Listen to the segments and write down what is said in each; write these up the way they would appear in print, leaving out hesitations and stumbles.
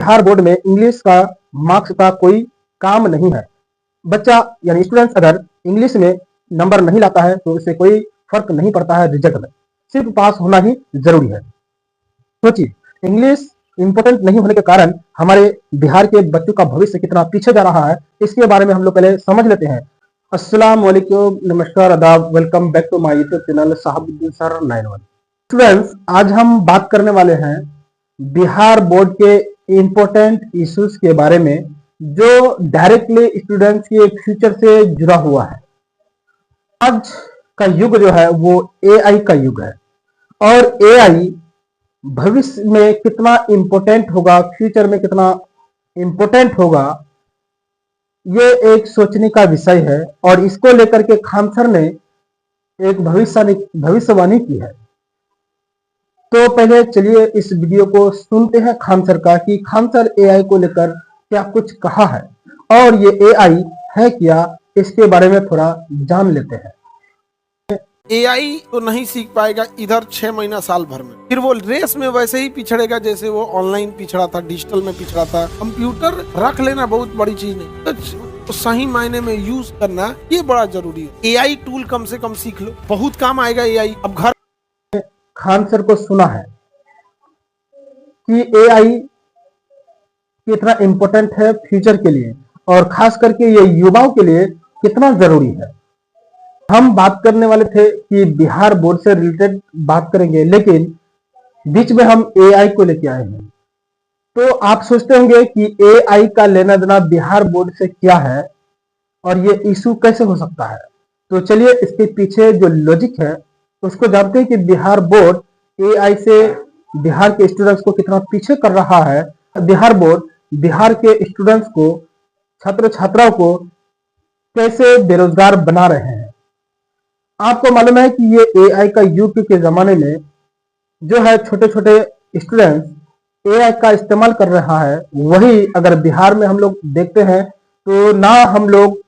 Bihar board में English का marks का कोई काम नहीं है। बच्चा यानी स्टूडेंट्स अगर इंग्लिश में नंबर नहीं लाता है तो इससे कोई फर्क नहीं पड़ता है रिजल्ट में, सिर्फ पास होना ही जरूरी है। सोचिए, इंग्लिश इंपॉर्टेंट नहीं होने के कारण हमारे बिहार के बच्चों का भविष्य कितना पीछे जा रहा है, इसके बारे में हम लोग पहले समझ लेते हैं। अस्सलाम वालेकुम, नमस्कार, आदाब, welcome back to my YouTube channel Sahabuddin sir 91। Students, आज हम बात करने वाले हैं बिहार बोर्ड के इम्पोर्टेंट इश्यूज के बारे में जो डायरेक्टली स्टूडेंट्स के फ्यूचर से जुड़ा हुआ है। आज का युग जो है वो एआई का युग है और एआई भविष्य में कितना इम्पोर्टेंट होगा, फ्यूचर में कितना इम्पोर्टेंट होगा, ये एक सोचने का विषय है और इसको लेकर के खान सर ने एक भविष्यवाणी की है। तो पहले चलिए इस वीडियो को सुनते हैं खान सर का कि खान सर एआई को लेकर क्या कुछ कहा है और ये एआई है क्या, इसके बारे में थोड़ा जान लेते हैं। एआई तो नहीं सीख पाएगा इधर 6 महीना साल भर में, फिर वो रेस में वैसे ही पिछड़ेगा जैसे वो ऑनलाइन पिछड़ा था, डिजिटल में पिछड़ा था। कंप्यूटर रख लेना बहुत बड़ी चीज नहीं, तो सही मायने में यूज करना ये बड़ा जरूरी है। एआई टूल कम से कम सीख लो, बहुत काम आएगा एआई। अब घर खान सर को सुना है कि एआई कितना इम्पोर्टेंट है फ्यूचर के लिए और खास करके ये युवाओं के लिए कितना जरूरी है। हम बात करने वाले थे कि बिहार बोर्ड से रिलेटेड बात करेंगे, लेकिन बीच में हम एआई को लेके आए हैं। तो आप सोचते होंगे कि एआई का लेना देना बिहार बोर्ड से क्या है और ये इशू कैसे हो सकता है। तो चलिए इसके पीछे जो लॉजिक है उसको जानते हैं कि बिहार बोर्ड एआई से बिहार के स्टूडेंट्स को कितना पीछे कर रहा है। बिहार बोर्ड बिहार के स्टूडेंट्स को, छात्र छात्राओं को कैसे बेरोजगार बना रहे हैं। आपको मालूम है कि ये एआई का युग के जमाने में जो है छोटे छोटे स्टूडेंट्स एआई का इस्तेमाल कर रहा है, वही अगर बिहार में हम लोग देखते हैं तो ना हम लोग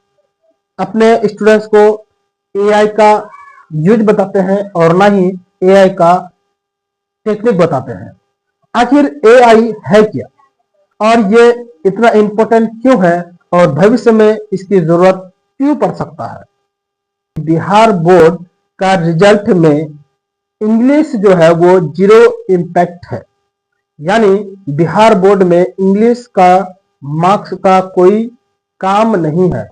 अपने स्टूडेंट्स को एआई का यूज बताते हैं और ना ही एआई का टेक्निक बताते हैं। आखिर एआई है क्या और ये इतना इम्पोर्टेंट क्यों है और भविष्य में इसकी जरूरत क्यों पड़ सकता है। बिहार बोर्ड का रिजल्ट में इंग्लिश जो है वो 0 इम्पैक्ट है, यानी बिहार बोर्ड में इंग्लिश का मार्क्स का कोई काम नहीं है।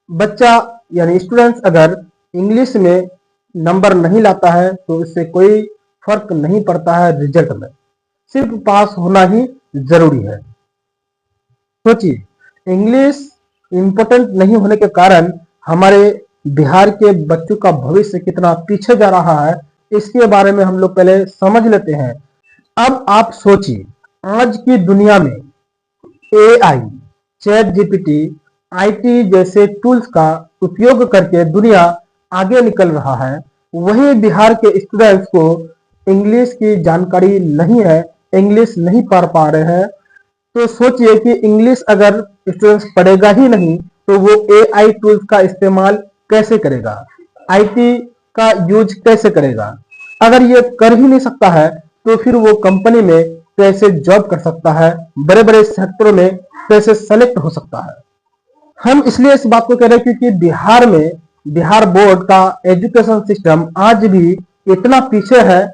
बच्चा यानी स्टूडेंट्स अगर इंग्लिश में नंबर नहीं लाता है तो इससे कोई फर्क नहीं पड़ता है रिजल्ट में, सिर्फ पास होना ही जरूरी है। सोचिए, इंग्लिश इम्पोर्टेंट नहीं होने के कारण हमारे बिहार के बच्चों का भविष्य कितना पीछे जा रहा है, इसके बारे में हम लोग पहले समझ लेते हैं। अब आप सोचिए, आज की दुनिया में एआई, चैट जीपीटी, आईटी जैसे टूल्स का उपयोग करके दुनिया आगे निकल रहा है, वही बिहार के स्टूडेंट्स को इंग्लिश की जानकारी नहीं है, इंग्लिश नहीं पढ़ पा रहे हैं। तो सोचिए कि इंग्लिश अगर स्टूडेंट्स पढ़ेगा ही नहीं तो वो एआई टूल्स का इस्तेमाल कैसे करेगा, आईटी का यूज कैसे करेगा। अगर ये कर ही नहीं सकता है तो फिर वो कंपनी में कैसे जॉब कर सकता है, बड़े बड़े सेक्टरों में कैसे सेलेक्ट हो सकता है। हम इसलिए इस बात को कह रहे हैं क्योंकि बिहार में बिहार बोर्ड का एजुकेशन सिस्टम आज भी इतना पीछे है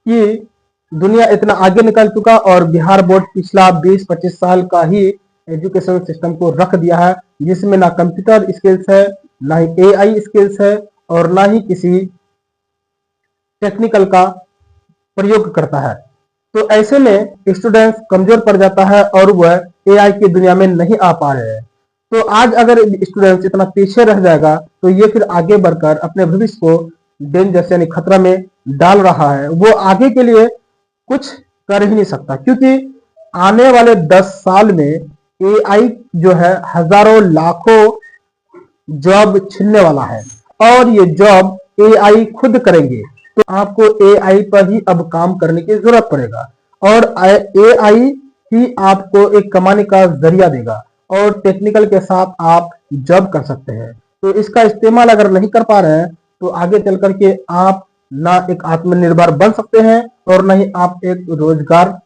कि दुनिया इतना आगे निकल चुका और बिहार बोर्ड पिछला 20-25 साल का ही एजुकेशन सिस्टम को रख दिया है, जिसमें ना कंप्यूटर स्किल्स है, ना ही एआई स्किल्स है और ना ही किसी टेक्निकल का प्रयोग करता है। तो ऐसे में स्टूडेंट्स कमजोर पड़ जाता है और वह एआई की दुनिया में नहीं आ पा रहे हैं। तो आज अगर स्टूडेंट्स इतना पीछे रह जाएगा तो ये फिर आगे बढ़कर अपने भविष्य को डेंजर यानी खतरा में डाल रहा है। वो आगे के लिए कुछ कर ही नहीं सकता क्योंकि आने वाले 10 साल में एआई जो है हजारों लाखों जॉब छीनने वाला है और ये जॉब एआई खुद करेंगे। तो आपको एआई पर ही अब काम करने की जरूरत पड़ेगा और एआई ही आपको एक कमाने का जरिया देगा और टेक्निकल के साथ आप जॉब कर सकते हैं। तो इसका इस्तेमाल अगर नहीं कर पा रहे हैं तो आगे चल करके आप ना एक आत्मनिर्भर बन सकते हैं और ना ही आप एक रोजगार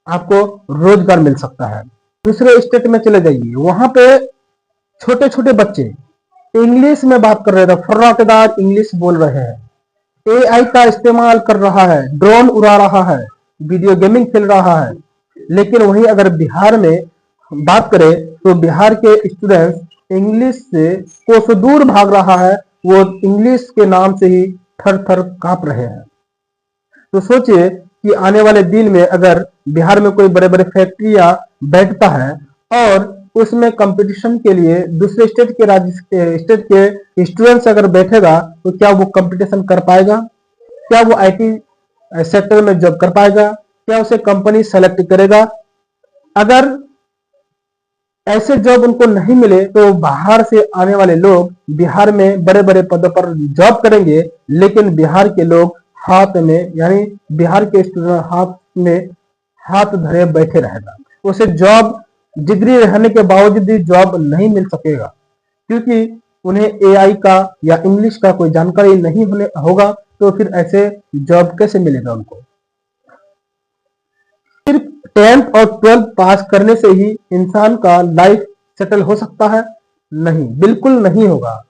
आपको रोजगार मिल सकता है। दूसरे स्टेट में चले जाइए, वहां पे छोटे छोटे बच्चे इंग्लिश में बात कर रहे थे, फर्राटेदार इंग्लिश बोल रहे हैं, एआई का इस्तेमाल कर रहा है, ड्रोन उड़ा रहा है, वीडियो गेमिंग खेल रहा है। लेकिन वहीं अगर बिहार में बात करें तो बिहार के स्टूडेंट्स इंग्लिश से कोसों दूर भाग रहा है, वो इंग्लिश के नाम से ही थर थर कांप रहे हैं। तो सोचिए कि आने वाले दिन में अगर बिहार में कोई बड़े बड़े फैक्ट्रियां बैठता है और उसमें कंपटीशन के लिए दूसरे स्टेट के स्टूडेंट्स अगर बैठेगा तो क्या वो कंपटीशन कर पाएगा? क्या वो आईटी सेक्टर में जॉब कर पाएगा? क्या उसे कंपनी सेलेक्ट करेगा? अगर ऐसे जॉब उनको नहीं मिले तो बाहर से आने वाले लोग बिहार में बड़े बड़े पदों पर जॉब करेंगे, लेकिन बिहार के लोग हाथ में, यानी बिहार के स्टूडेंट हाथ में हाथ धरे बैठे रहेगा। उसे जॉब डिग्री रहने के बावजूद भी जॉब नहीं मिल सकेगा, क्योंकि उन्हें एआई का या इंग्लिश का कोई जानकारी नहीं होगा। तो फिर ऐसे जॉब कैसे मिलेगा उनको? सिर्फ 10th और 12th पास करने से ही इंसान का लाइफ सेटल हो सकता है? नहीं, बिल्कुल नहीं होगा।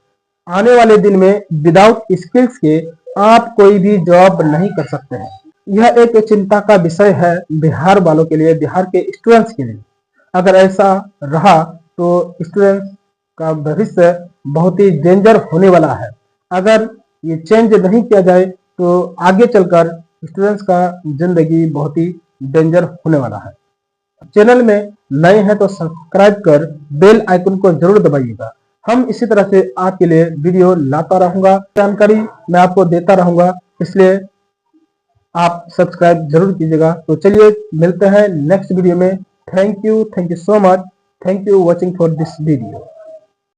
आने वाले दिन में विदाउट स्किल्स के आप कोई भी जॉब नहीं कर सकते हैं। यह एक चिंता का विषय है बिहार वालों के लिए, बिहार के स्टूडेंट्स के लिए। अगर ऐसा रहा तो स्टूडेंट्स का भविष्य बहुत ही डेंजर होने वाला है। अगर ये चेंज नहीं किया जाए तो आगे चलकर स्टूडेंट्स का जिंदगी बहुत ही डेंजर होने वाला है। चैनल में नए हैं तो सब्सक्राइब कर बेल आइकन को जरूर दबाइएगा। हम इसी तरह से आपके लिए वीडियो लाता रहूंगा, जानकारी मैं आपको देता रहूंगा, इसलिए आप सब्सक्राइब जरूर कीजिएगा। तो चलिए मिलते हैं नेक्स्ट वीडियो में। Thank you so much. Thank you watching for this video.